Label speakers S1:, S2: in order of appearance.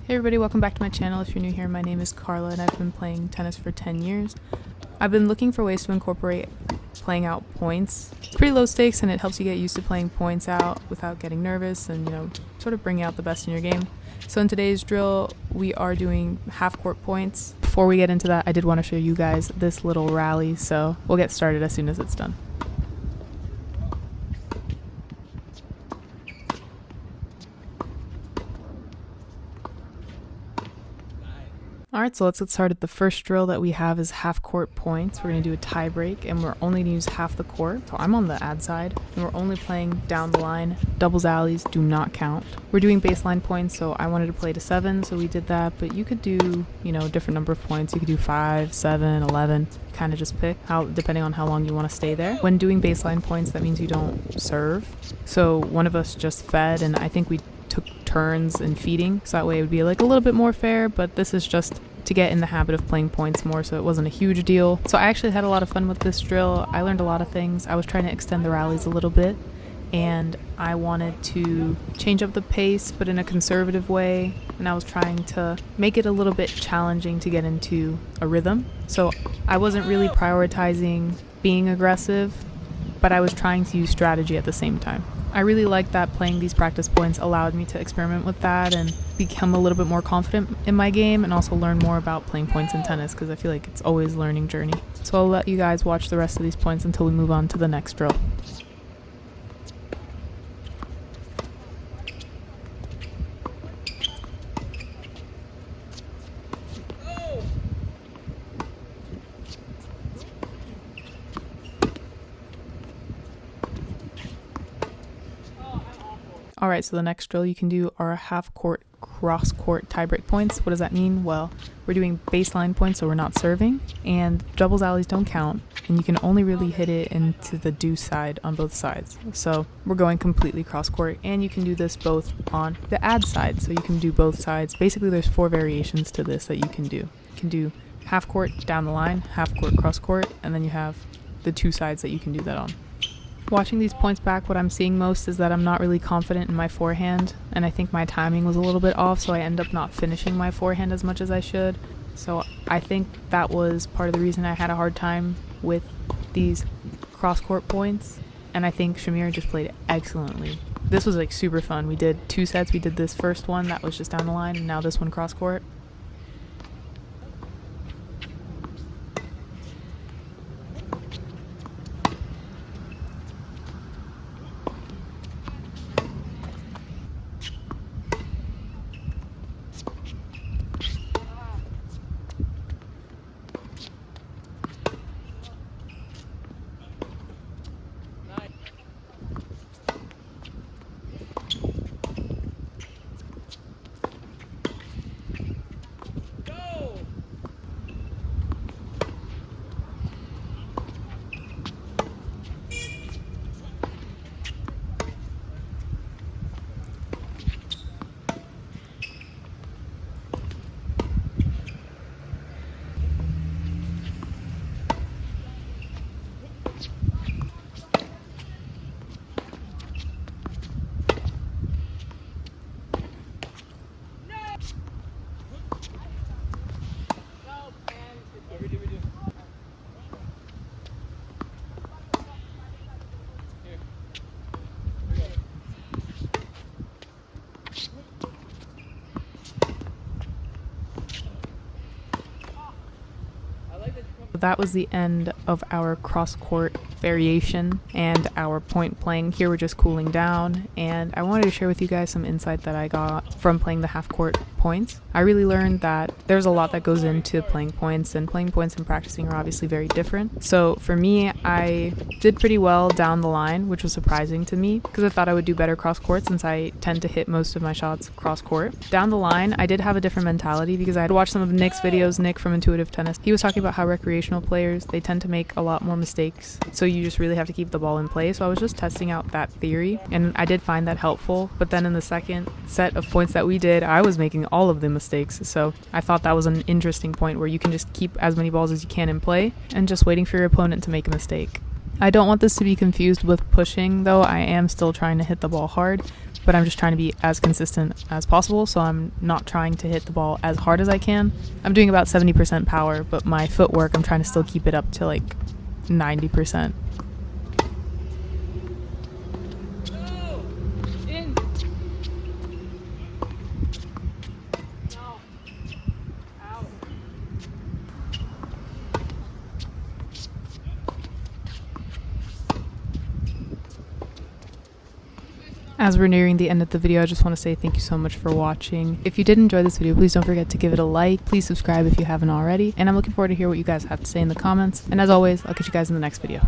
S1: Hey everybody, welcome back to my channel. If you're new here, my name is Karla and I've been playing tennis for 10 years. I've been looking for ways to incorporate playing out points. It's pretty low stakes and it helps you get used to playing points out without getting nervous and, sort of bring out the best in your game. So in today's drill, we are doing half court points. Before we get into that, I did want to show you guys this little rally, so we'll get started as soon as it's done. Alright, so let's get started. The first drill that we have is half court points. We're going to do a tie break and we're only going to use half the court. So I'm on the ad side and we're only playing down the line. Doubles alleys do not count. We're doing baseline points, so I wanted to play to 7, so we did that, but you could do, a different number of points. You could do 5, 7, 11, kind of just pick depending on how long you want to stay there. When doing baseline points, that means you don't serve. So one of us just fed and I think we took turns in feeding, so that way it would be like a little bit more fair, but this is just to get in the habit of playing points more, so it wasn't a huge deal. So I actually had a lot of fun with this drill. I learned a lot of things. I was trying to extend the rallies a little bit and I wanted to change up the pace but in a conservative way, and I was trying to make it a little bit challenging to get into a rhythm. So I wasn't really prioritizing being aggressive, but I was trying to use strategy at the same time. I really liked that playing these practice points allowed me to experiment with that and become a little bit more confident in my game and also learn more about playing points in tennis, because I feel like it's always a learning journey. So I'll let you guys watch the rest of these points until we move on to the next drill. Alright, so the next drill you can do are half court, cross court tiebreak points. What does that mean? Well, we're doing baseline points, so we're not serving, and doubles alleys don't count, and you can only really hit it into the deuce side on both sides. So we're going completely cross court, and you can do this both on the ad side, so you can do both sides. Basically, there's 4 variations to this that you can do. You can do half court down the line, half court cross court, and then you have the 2 sides that you can do that on. Watching these points back, what I'm seeing most is that I'm not really confident in my forehand, and I think my timing was a little bit off, so I end up not finishing my forehand as much as I should. So I think that was part of the reason I had a hard time with these cross-court points, and I think Shamir just played excellently. This was like super fun. We did 2 sets. We did this first one that was just down the line, and now this one cross-court. That was the end of our cross-court variation and our point playing. Here we're just cooling down, and I wanted to share with you guys some insight that I got from playing the half-court points. I really learned that there's a lot that goes into playing points, and playing points and practicing are obviously very different. So for me, I did pretty well down the line, which was surprising to me because I thought I would do better cross-court since I tend to hit most of my shots cross-court. Down the line, I did have a different mentality because I had watched some of Nick's videos, Nick from Intuitive Tennis. He was talking about how recreational players, they tend to make a lot more mistakes, so you just really have to keep the ball in play. So I was just testing out that theory, and I did find that helpful. But then in the second set of points that we did, I was making all of the mistakes, so I thought that was an interesting point where you can just keep as many balls as you can in play and just waiting for your opponent to make a mistake. I don't want this to be confused with pushing, though. I am still trying to hit the ball hard, but I'm just trying to be as consistent as possible, so I'm not trying to hit the ball as hard as I can. I'm doing about 70% power, but my footwork, I'm trying to still keep it up to like 90%. As we're nearing the end of the video, I just want to say thank you so much for watching. If you did enjoy this video, please don't forget to give it a like. Please subscribe if you haven't already. And I'm looking forward to hear what you guys have to say in the comments. And as always, I'll catch you guys in the next video.